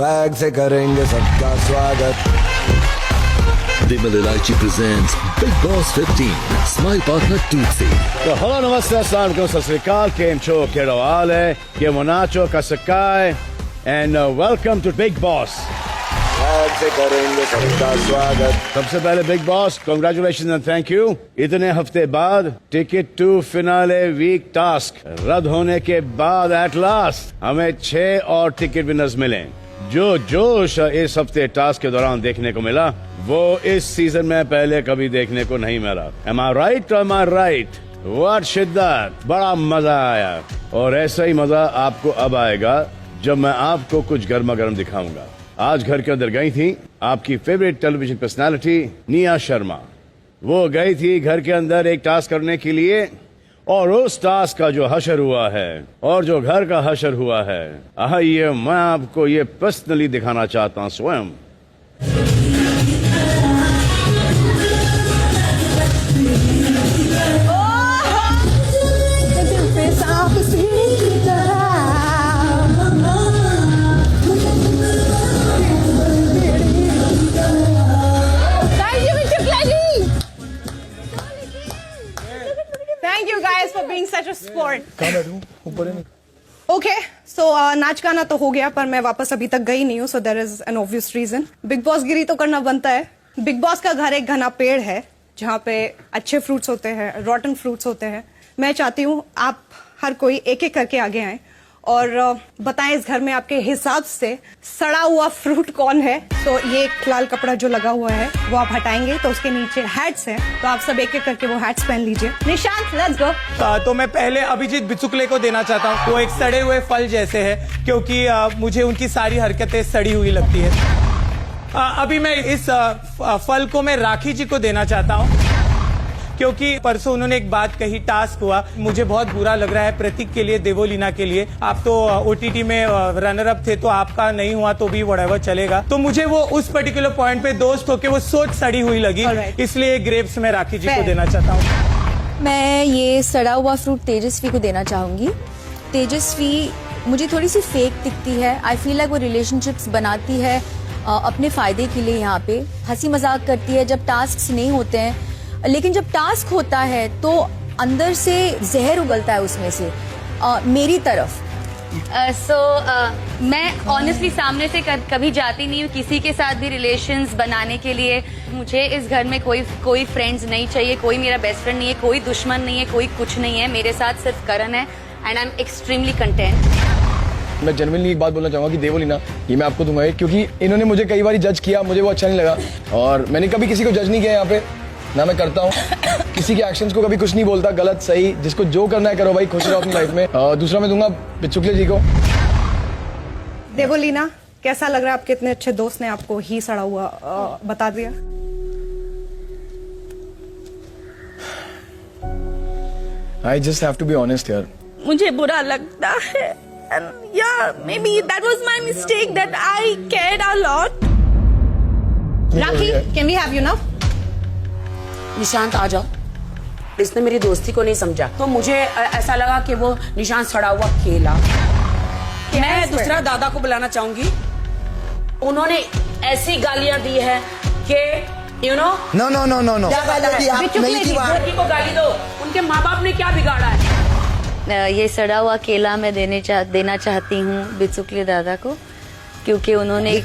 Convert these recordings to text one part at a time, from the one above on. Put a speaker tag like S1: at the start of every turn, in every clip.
S1: Swag से करेंगे सबका स्वागत।
S2: Vimal Ilaichi presents Big Boss 15, Smile Partner Tootsie.
S3: तो हेलो नमस्ते अस्सलाम वालेकुम सत श्री अकाल केम छो केड़ो हाल है के मोनाचो कसकाय and welcome to Bigg Boss.
S1: Swag से करेंगे सबका स्वागत।
S3: सबसे पहले Bigg Boss congratulation and thank you. इतने हफ्ते बाद ticket to finale week task रद्द होने के बाद एट लास्ट हमें 6 और टिकट विनर्स मिले। जो जोश इस हफ्ते टास्क के दौरान देखने को मिला वो इस सीजन में पहले कभी देखने को नहीं मिला। Am I right or am I right? What शिद्दत, बड़ा मजा आया और ऐसा ही मजा आपको अब आएगा जब मैं आपको कुछ गर्मा गर्म दिखाऊंगा। आज घर के अंदर गई थी आपकी favourite television personality Nia Sharma. वो गई थी घर के अंदर एक टास्क करने के लिए और उस टास्क का जो हशर हुआ है और जो घर का हशर हुआ है आइए मैं आपको ये पर्सनली दिखाना चाहता हूँ स्वयं।
S4: Thank you guys for being such a sport. Okay, so नाच गाना तो हो गया पर मैं वापस अभी तक गई नहीं हूँ, so there is an obvious reason. Bigg Boss गिरी तो करना बनता है। बिग बॉस का घर एक घना पेड़ है जहाँ पे अच्छे फ्रूट्स होते हैं, रॉटन फ्रूट्स होते हैं। मैं चाहती हूँ आप हर कोई एक एक करके आगे आए और बताएं इस घर में आपके हिसाब से सड़ा हुआ फ्रूट कौन है। तो ये लाल कपड़ा जो लगा हुआ है वो आप हटाएंगे तो उसके नीचे हैट्स हैं, तो आप सब एक एक करके वो हैट्स पहन लीजिए। Nishant let's go.
S5: तो मैं पहले अभिजीत बिचुकले को देना चाहता हूँ। वो एक सड़े हुए फल जैसे है क्योंकि मुझे उनकी सारी हरकतें सड़ी हुई लगती है। अभी मैं इस फल को मैं राखी जी को देना चाहता हूँ क्योंकि परसों उन्होंने एक बात कही, टास्क हुआ, मुझे बहुत बुरा लग रहा है प्रतीक के लिए, देवोलीना के लिए। आप तो ओटीटी में रनर अप थे तो आपका नहीं हुआ तो भी व्हाटएवर चलेगा। तो मुझे वो उस पर्टिकुलर पॉइंट पे दोस्त होके वो सोच सड़ी हुई लगी, इसलिए ग्रेप्स में राखी जी को देना चाहता हूँ।
S6: मैं ये सड़ा हुआ फ्रूट तेजस्वी को देना चाहूंगी। तेजस्वी मुझे थोड़ी सी फेक दिखती है। आई फील लाइक वो रिलेशनशिप्स बनाती है अपने फायदे के लिए, यहाँ पे हंसी मजाक करती है जब टास्क नहीं होते हैं, लेकिन जब टास्क होता है तो अंदर से जहर उगलता है उसमें से मेरी तरफ।
S7: मैं ऑनेस्टली सामने से कभी जाती नहीं हूँ किसी के साथ भी रिलेशंस बनाने के लिए। मुझे इस घर में कोई फ्रेंड्स नहीं चाहिए, कोई मेरा बेस्ट फ्रेंड नहीं है, कोई दुश्मन नहीं है, कोई कुछ नहीं है। मेरे साथ सिर्फ करण है and I am extremely content.
S8: मैं जनरली एक बात बोलना चाहूंगा कि देवोलीना ये मैं आपको दूंगा क्योंकि इन्होंने मुझे कई बार जज किया, मुझे वो अच्छा नहीं लगा और मैंने कभी किसी को जज नहीं किया यहाँ पे, ना मैं करता हूँ किसी के एक्शंस को, कभी कुछ नहीं बोलता, गलत सही जिसको जो करना है करो भाई, खुश रहो अपनी लाइफ में। दूसरा मैं दूंगा बिचुकले जी को।
S4: देवोलीना कैसा लग रहा है, आपके इतने अच्छे दोस्त ने आपको ही सड़ा हुआ बता दिया?
S8: I just have to be honest यार।
S9: मुझे बुरा लगता है and yeah maybe that was my mistake that I cared a lot.
S4: Rakhi can we have you now?
S10: Nishant आ जाओ। इसने मेरी दोस्ती को नहीं समझा तो मुझे ऐसा लगा कि वो निशांत सड़ा हुआ केला। मैं दूसरा दादा को बुलाना चाहूंगी। उन्होंने ऐसी गालियां दी है कि you know
S1: no no no no no
S10: को गाली दो। उनके माँ बाप ने क्या बिगाड़ा है?
S7: ये सड़ा हुआ केला मैं देना चाहती हूँ बिचुकले दादा को क्योंकि उन्होंने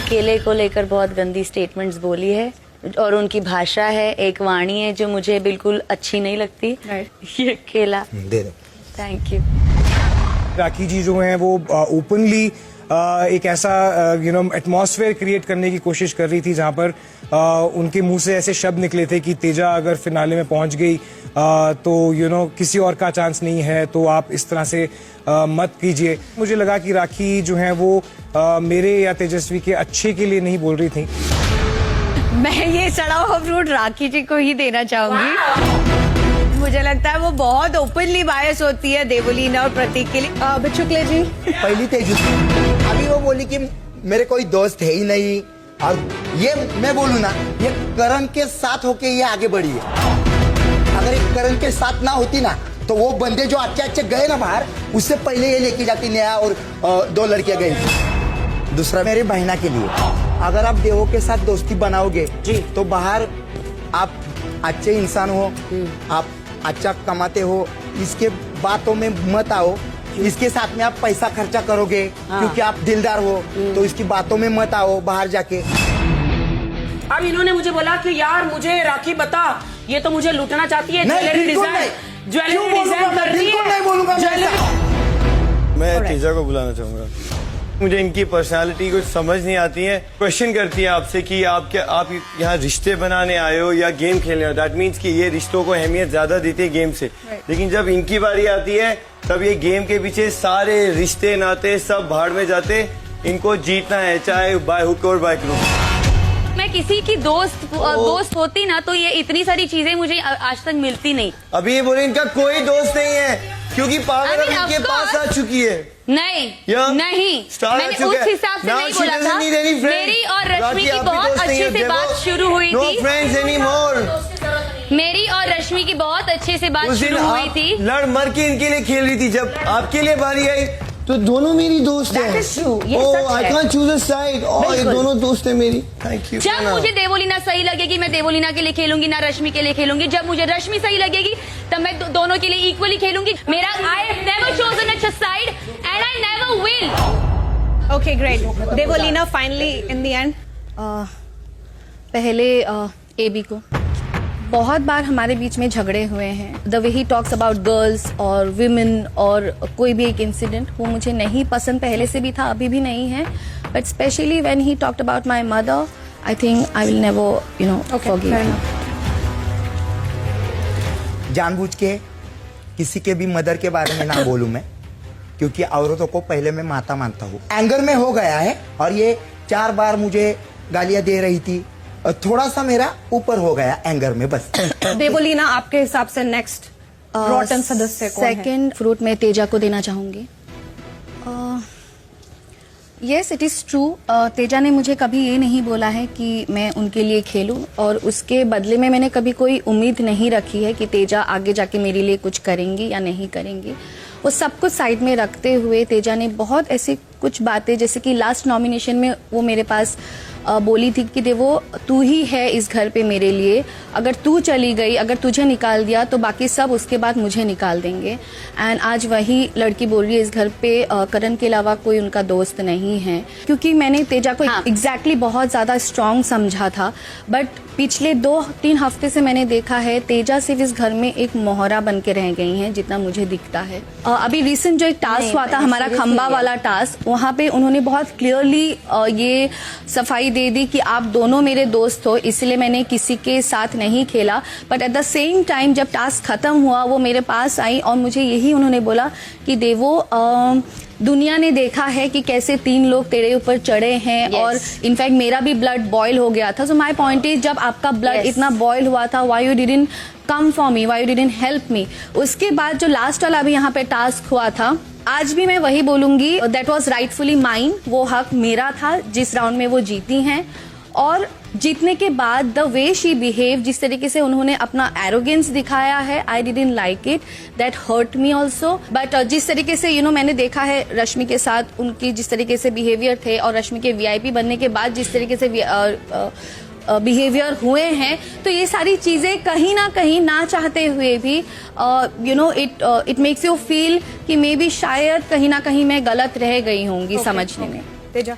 S7: केले को लेकर बहुत गंदी स्टेटमेंट्स बोली है और उनकी भाषा है, एक वाणी है जो मुझे बिल्कुल अच्छी नहीं लगती। ये केला
S1: दे दो।
S7: Thank you.
S5: राखी जी जो हैं वो ओपनली एक ऐसा एटमॉस्फेयर क्रिएट करने की कोशिश कर रही थी जहां पर उनके मुंह से ऐसे शब्द निकले थे कि तेजा अगर फिनाले में पहुंच गई तो किसी और का चांस नहीं है, तो आप इस तरह से मत कीजिए। मुझे लगा कि राखी जो है वो मेरे या तेजस्वी के अच्छे के लिए नहीं बोल रही थी।
S6: मैं ये सड़ा हुआ फ्रूट राखी जी को ही देना चाहूंगी। मुझे लगता है वो बहुत ओपनली बायस होती है देवोलीना और प्रतीक के लिए। बिचुकले जी
S1: पहली तेजस्वी, अभी वो बोली कि मेरे कोई दोस्त है ही नहीं, और ये मैं बोलूँ ना, ये करण के साथ होके ये आगे बढ़ी है। अगर ये करण के साथ ना होती ना तो वो बंदे जो अच्छे अच्छे गए ना बाहर, उससे पहले ये लेके जाती नया और 2 लड़कियां गई। दूसरा मेरी बहना के लिए, अगर आप देवों के साथ दोस्ती बनाओगे
S10: जी।
S1: तो बाहर आप अच्छे इंसान हो, आप अच्छा कमाते हो, इसके बातों में मत आओ। इसके साथ में आप पैसा खर्चा करोगे क्योंकि आप दिलदार हो, तो इसकी बातों में मत आओ बाहर जाके।
S10: अब इन्होंने मुझे बोला कि यार मुझे राखी बता, ये तो मुझे लूटना चाहती है,
S1: नहीं,
S10: ज्वेलरी
S1: बिल्कुल
S10: डिजाइन
S1: नहीं।
S10: ज्वेलरी
S1: क्यों बोलूंगा
S10: डिजाइन
S1: मैं?
S10: कर रही
S1: बिल्कुल
S10: है।
S1: नहीं बोलूंगा मैं
S10: ज्वेलरी-
S1: ऐसा।
S11: मैं तेजा को बुलाना चाहूंगा। मुझे इनकी पर्सनालिटी कुछ समझ नहीं आती है। क्वेश्चन करती है आपसे कि आप यहाँ रिश्ते बनाने आए हो या गेम खेलने हो। दैट मीन्स कि ये रिश्तों को अहमियत ज्यादा देते हैं गेम से, लेकिन जब इनकी बारी आती है तब ये गेम के पीछे सारे रिश्ते नाते सब भाड़ में जाते। इनको जीतना है, चाहे बाय हुक और बाय क्रूक।
S7: मैं किसी की दोस्त होती ना तो ये इतनी सारी चीजें मुझे आज तक मिलती नहीं।
S11: अभी ये बोले इनका कोई दोस्त नहीं है क्योंकि पावर
S7: I mean,
S11: इनके
S7: of
S11: पास
S7: course.
S11: आ चुकी है।
S7: नहीं
S11: Yeah.
S7: नहीं,
S11: Star
S7: मैंने
S11: आ चुका
S7: उस
S11: है।
S7: हिसाब से
S11: Now
S7: नहीं
S11: she
S7: बोला
S11: doesn't
S7: था।
S11: need any friends.
S7: मेरी और रश्मि
S11: राखी,
S7: की
S11: आप भी
S7: बहुत
S11: दोस्त नहीं
S7: अच्छे
S11: है,
S7: से
S11: देखो।
S7: बात शुरू हुई
S11: No
S7: थी।
S11: friends anymore.
S7: मेरी और रश्मि की बहुत अच्छे से बात
S11: उस दिन
S7: शुरू हुई
S11: आप
S7: थी।
S11: लड़ मर के इनके लिए खेल रही थी, जब आपके लिए बारी आई तो दोनों मेरी दोस्त
S10: That
S11: हैं।
S10: is true. ये
S11: Oh,
S10: सच
S11: I
S10: है।
S11: can't choose a side. Oh, ये
S10: बिल्कुल।
S11: दोनों दोस्त है मेरी। Thank you.
S7: जब मुझे देवोलीना सही लगेगी मैं देवोलीना के लिए खेलूंगी, ना रश्मि के लिए खेलूंगी। जब मुझे रश्मि सही लगेगी तब मैं दोनों के लिए इक्वली खेलूंगी। मेरा I have never chosen a side and I never will.
S4: Okay, great. Devolina, finally, in the end.
S6: पहले एबी को बहुत बार हमारे बीच में झगड़े हुए हैं। The way he talks about girls और विमेन और कोई भी एक इंसिडेंट वो मुझे नहीं पसंद, पहले से भी था, अभी भी नहीं है। But specially when he talked about my mother, I think I will never forgive him.
S1: जानबूझ के किसी के भी मदर के बारे में ना बोलूं मैं, क्योंकि औरतों को पहले मैं माता मानता हूँ। एंगर में हो गया है और ये 4 बार मुझे गालियां दे रही थी, और थोड़ा सा मेरा ऊपर हो गया एंगर में बस।
S4: देवोलीना, आपके हिसाब से नेक्स्ट रॉटन सदस्य कौन है?
S6: सेकेंड फ्रूट मैं तेजा को देना चाहूंगी। Yes, it is true. Teja ने मुझे कभी ये नहीं बोला है कि मैं उनके लिए खेलूं, और उसके बदले में मैंने कभी कोई उम्मीद नहीं रखी है कि तेजा आगे जाके मेरे लिए कुछ करेंगी या नहीं करेंगी। वो सब कुछ साइड में रखते हुए तेजा ने बहुत ऐसी कुछ बातें, जैसे कि लास्ट नॉमिनेशन में वो मेरे पास बोली थी कि देवो तू ही है इस घर पे मेरे लिए, अगर तू चली गई, अगर तुझे निकाल दिया तो बाकी सब उसके बाद मुझे निकाल देंगे। एंड आज वही लड़की बोल रही है इस घर पे करण के अलावा कोई उनका दोस्त नहीं है। क्योंकि मैंने तेजा को एग्जैक्टली बहुत ज़्यादा स्ट्रांग समझा था, बट पिछले 2-3 हफ्ते से मैंने देखा है तेजा सिर्फ इस घर में एक मोहरा बन के रह गई हैं, जितना मुझे दिखता है। अभी रिसेंट जो एक टास्क हुआ था हमारा खंबा वाला टास्क, वहाँ पे उन्होंने बहुत क्लियरली ये सफाई दे दी कि आप दोनों मेरे दोस्त हो, इसलिए मैंने किसी के साथ नहीं खेला। But at the same time जब टास्क खत्म हुआ वो मेरे पास आई और मुझे यही उन्होंने बोला कि देवो दुनिया ने देखा है कि कैसे 3 लोग तेरे ऊपर चढ़े हैं, और इनफैक्ट मेरा भी ब्लड बॉयल हो गया था। सो माय पॉइंट इज, जब आपका ब्लड इतना बॉयल हुआ था, why you didn't come for me, why you didn't help me. उसके बाद जो लास्ट वाला भी यहाँ पे टास्क हुआ था, आज भी मैं वही बोलूंगी, दैट वॉज राइटफुली माइन। वो हक मेरा था जिस राउंड में वो जीती हैं, और जीतने के बाद द वे शी बिहेव, जिस तरीके से उन्होंने अपना एरोगेंस दिखाया है, I didn't like it, that hurt me also. But जिस तरीके से मैंने देखा है रश्मि के साथ उनकी जिस तरीके से बिहेवियर थे, और रश्मि के VIP बनने के बाद जिस तरीके से बिहेवियर हुए हैं, तो ये सारी चीजें कहीं ना कहीं ना चाहते हुए भी इट मेक्स यू फील कि मे बी शायद कहीं ना कहीं मैं गलत रह गई होंगी समझने में।
S4: तेजा,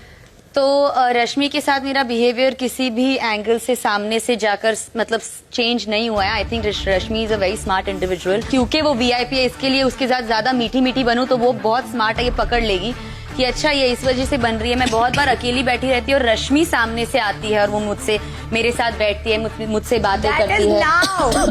S7: तो रश्मि के साथ मेरा बिहेवियर किसी भी एंगल से सामने से जाकर मतलब चेंज नहीं हुआ है। I think Rashmi is a very smart individual. क्योंकि वो VIP है इसके लिए उसके साथ ज्यादा मीठी मीठी बनूं तो वो बहुत स्मार्ट है, ये पकड़ लेगी कि अच्छा ये इस वजह से बन रही है। मैं बहुत बार अकेली बैठी रहती हूँ और रश्मि सामने से आती है और वो मुझसे मेरे साथ बैठती है, मुझसे बातें करती है।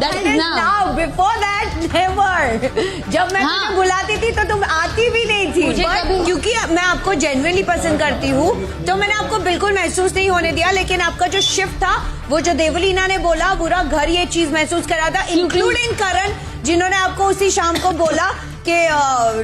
S7: That is now.
S9: Before that, never. जब मैं तुझे बुलाती थी तो तुम आती भी नहीं थी।
S7: मुझे कभी-
S9: क्योंकि मैं आपको जेन्युइनली पसंद करती हूँ, तो मैंने आपको बिल्कुल महसूस नहीं होने दिया। लेकिन आपका जो शिफ्ट था, वो जो देवलीना ने बोला, पूरा घर ये चीज महसूस करा था, इंक्लूडिंग करण, जिन्होंने आपको उसी शाम को बोला कि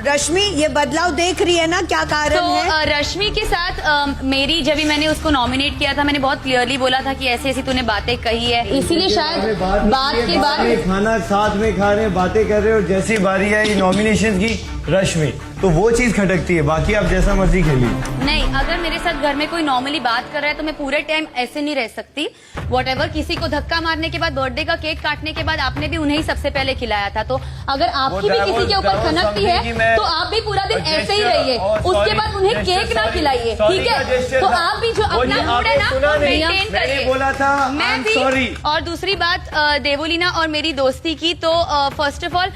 S9: रश्मि ये बदलाव देख रही है ना, क्या कारण है।
S7: रश्मि के साथ मेरी जब भी मैंने उसको नॉमिनेट किया था, मैंने बहुत क्लियरली बोला था कि ऐसी ऐसी तूने बातें कही है, इसीलिए शायद बात के बाद
S11: खाना साथ में खा रहे, बातें कर रहे हो, जैसी बारी आई नॉमिनेशन की रश्मि, तो वो चीज खटकती है, बाकी आप जैसा मर्जी खेलिए।
S7: नहीं, अगर मेरे साथ घर में कोई नॉर्मली बात कर रहा है तो मैं पूरे टाइम ऐसे नहीं रह सकती। व्हाटएवर, किसी को धक्का मारने के बाद, बर्थडे का केक काटने के बाद आपने भी उन्हें ही सबसे पहले खिलाया था, तो अगर आपकी भी किसी के ऊपर खनकती है तो आप भी पूरा दिन ऐसे ही रहिए, उसके बाद उन्हें केक ना खिलाइए, ठीक है? तो आप भी जो अपना मूड है ना मेंटेन करिए।
S11: बोला था
S7: मैं भी। और दूसरी बात देवोलीना और मेरी दोस्ती की, तो फर्स्ट ऑफ ऑल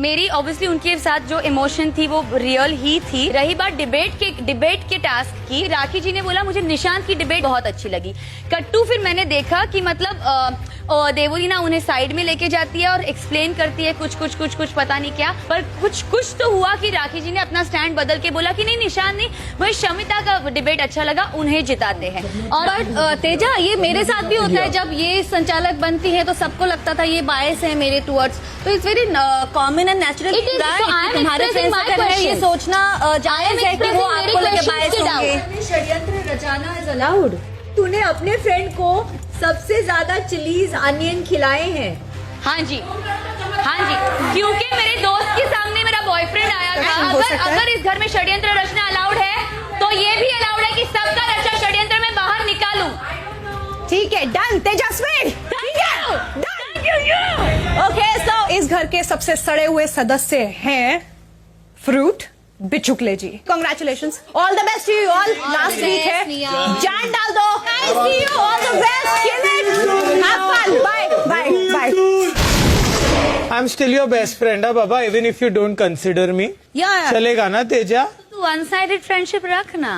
S7: मेरी ऑब्वियसली उनके साथ जो इमोशन थी वो रियल ही थी। रही बात डिबेट के टास्क की, राखी जी ने बोला मुझे निशांत की डिबेट बहुत अच्छी लगी। कट्टू फिर मैंने देखा कि मतलब देवोलीना उन्हें साइड में लेके जाती है और एक्सप्लेन करती है कुछ पता नहीं क्या, पर कुछ तो हुआ कि राखी जी ने अपना स्टैंड बदल के बोला कि नहीं निशांत नहीं, मुझे शमिता का डिबेट अच्छा लगा, उन्हें जिताते हैं। और तेजा, ये मेरे साथ भी होता है, जब ये संचालक बनती है तो सबको लगता था ये बायस है मेरे टुवर्ड्स, तो it's very common and natural. तुम्हारे फ्रेंड्स का है ये सोचना जायज है कि वो आपको लेके बायस होंगे।
S9: षड्यंत्र रचाना इज अलाउड। तूने अपने फ्रेंड को सबसे ज्यादा चिलीज अनियन खिलाए हैं।
S7: हाँ जी, क्योंकि मेरे दोस्त के सामने मेरा बॉयफ्रेंड आया था। अगर इस घर में षड्यंत्र रचना अलाउड है तो ये भी अलाउड है कि सबका रचा षड्यंत्र मैं बाहर निकालूं।
S4: ठीक है, डन तेजस्वी, ठीक है, डन। ओके, सो इस घर के सबसे सड़े हुए सदस्य हैं fruit Bichukale ji. Congratulations, all the best to you all. Last week है, जान डाल दो। I see you, all the best, kill it, have fun, bye.
S5: I'm still your best friend, बाबा, even if you don't consider me.
S7: Yeah.
S5: चलेगा ना तेजा?
S7: तू one sided friendship रखना।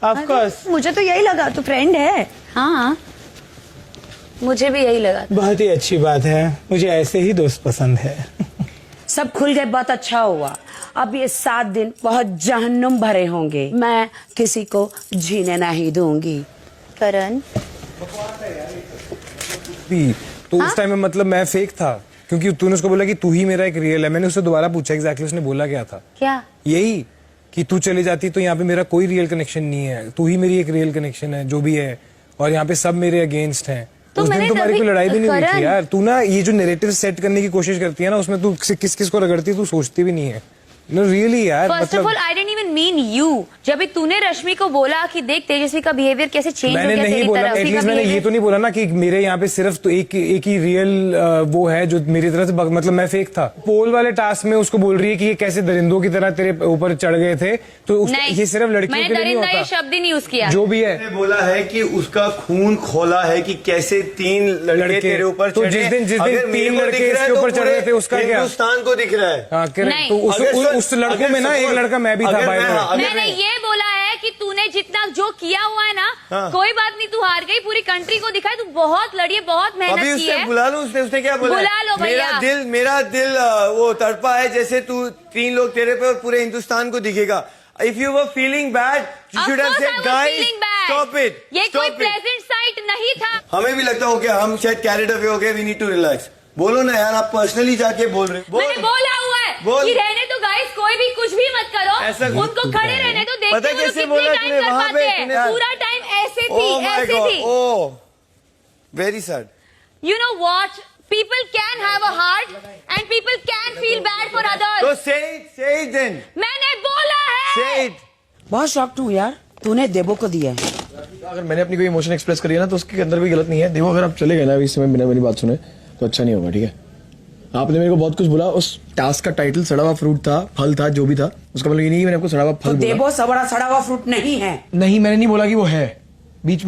S5: Of course.
S9: मुझे तो यही लगा तू फ्रेंड है।
S7: हाँ, मुझे भी यही लगा।
S5: बहुत ही अच्छी बात है, मुझे ऐसे ही दोस्त पसंद है।
S10: सब खुल गए, बहुत अच्छा हुआ। अब ये 7 दिन बहुत जहन्नुम भरे होंगे, मैं किसी को जीने नहीं दूंगी।
S7: करण,
S12: तो उस टाइम में मतलब मैं फेक था, क्योंकि तूने उसको बोला कि तू ही मेरा एक रियल है। मैंने उससे दोबारा पूछा एग्जैक्टली उसने बोला क्या था।
S7: क्या?
S12: यही कि तू चली जाती तो यहाँ पे मेरा कोई रियल कनेक्शन नहीं है, तू ही मेरी एक रियल कनेक्शन है जो भी है, और यहाँ पे सब मेरे अगेंस्ट हैं।
S7: तो
S12: उस दिन तुम्हारी कोई लड़ाई भी नहीं हुई थी यार। तू ना ये जो नैरेटिव सेट करने की कोशिश करती है ना, उसमें तू किस किस को रगड़ती है, तू सोचती भी नहीं है। No, really यार,
S7: first of all I didn't even mean you. जब भी तूने रश्मि को बोला कि देख तेजस्वी का बिहेवियर कैसे चेंज हो गया
S12: मैंने नहीं बोला, एटलीस्ट मैंने ये तो नहीं बोला ना कि मेरे यहाँ पे सिर्फ तो एक ही रियल वो है जो मेरी तरह से मतलब मैं फेक था। पोल वाले टास्क में उसको बोल रही है कि ये कैसे दरिंदों की तरह तेरे ऊपर चढ़ गए थे, तो ये सिर्फ लड़कियों के लिए नहीं होता।
S7: शब्द ही नहीं यूज किया।
S12: जो भी है,
S11: बोला है कि उसका खून खोला है कि कैसे 3 लड़के तेरे ऊपर
S12: तो जिस दिन 3 लड़के इसके ऊपर चढ़ रहे थे उसका क्या
S11: हिंदुस्तान को दिख रहा है।
S12: हाँ करेक्ट, तो उस लड़कों में ना एक लड़का मैं भी था।
S7: मैंने ये बोला है कि तूने जितना जो किया हुआ है ना, कोई बात नहीं, तू हार गई, पूरी कंट्री को दिखाई, तू बहुत लड़ी है, बहुत मेहनत की है।
S11: बुला लो उसने क्या बोला?
S7: बुला लो भैया।
S11: मेरा दिल वो तड़पा है जैसे तू 3 लोग तेरे पे और पूरे हिंदुस्तान को दिखेगा। If you were feeling bad, you should have said, guys, stop it.
S7: ये कोई प्लेजेंट साइट नहीं था।
S11: हमें भी लगता हो क्या हम शायद कैरिड अवे हो गए, we need to relax। बोलो ना यार, आप पर्सनली जाके बोल रहे हो।
S7: मैंने बोला हुआ है कि रहने तो गाइस, कोई भी कुछ भी मत करो, उनको खड़े रहने तो देखते
S11: पता
S7: हैं
S11: कैसे
S7: कितने
S11: बोला
S7: टाइम
S11: तूने
S7: कर
S11: वहां
S7: पाते
S11: पे?
S7: हैं। पूरा टाइम ऐसे थी।
S11: Oh, very sad.
S7: You know what? People can have a heart and people can feel bad for others.
S11: तो say it then.
S7: मैंने बोला है।
S11: Say it.
S10: बहुत शॉक्ड हूँ यार, तूने देवो को दिया है।
S8: अगर मैंने अपनी कोई इमोशन एक्सप्रेस करी है ना, तो उसके अंदर भी गलत नहीं है। देखो, अगर आप चले गए ना इस समय बिना मेरी बात सुने, तो अच्छा नहीं होगा, ठीक है? आपने मेरे को बहुत कुछ बोला, उस टास्क का टाइटल सड़ा हुआ फ्रूट था, फल था, जो भी था, उसका मतलब ये नहीं कि मैंने आपको सड़ा हुआ फल बोला।
S10: देवो सड़ा हुआ फ्रूट नहीं है।
S8: नहीं, मैंने नहीं बोला कि वो है। बीच में